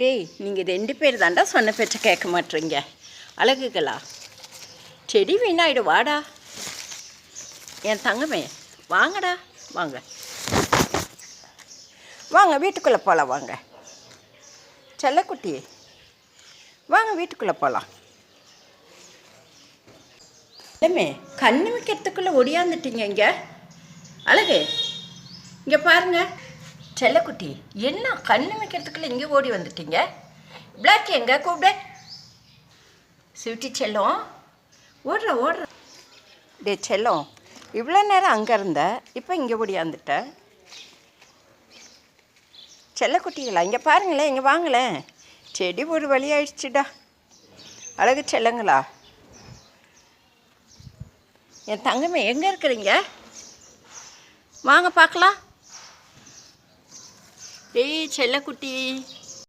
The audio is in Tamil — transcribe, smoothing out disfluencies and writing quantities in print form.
டேய், நீங்கள் 2 பேர் தாண்டா சொன்ன பேச்சை கேட்க மாட்டீங்க. அழகுகளா, செடி வீணாயிடும். வாடா என் தங்கமே, வாங்கடா, வாங்க வாங்க, வீட்டுக்குள்ளே போகலாம். வாங்க செல்லக்குட்டி, வாங்க வீட்டுக்குள்ளே போகலாம். இல்லைமே, கண்ணு வைக்கிறதுக்குள்ளே ஒடியாந்துட்டீங்க. இங்கே அழகு, இங்கே பாருங்க. செல்லக்குட்டி, என்ன கண்ணு வைக்கிறதுக்குள்ளே இங்கே ஓடி வந்துட்டீங்க? பிளாக் எங்கே கூப்பிட? ஸ்வீட்டி செல்லம், ஓடுற. டே செல்லம், இவ்வளோ நேரம் அங்கே இருந்த, இப்போ இங்கே ஓடியாந்துட்ட. செல்லக்குட்டிங்களா, இங்கே பாருங்களேன், இங்கே வாங்களேன். செடி ஒரு வழி ஆயிடுச்சுடா. அழகு செல்லங்களா, என் தங்கமே எங்கே இருக்கிறீங்க? வாங்க பார்க்கலாம். டேய் செல்லக்குட்டி,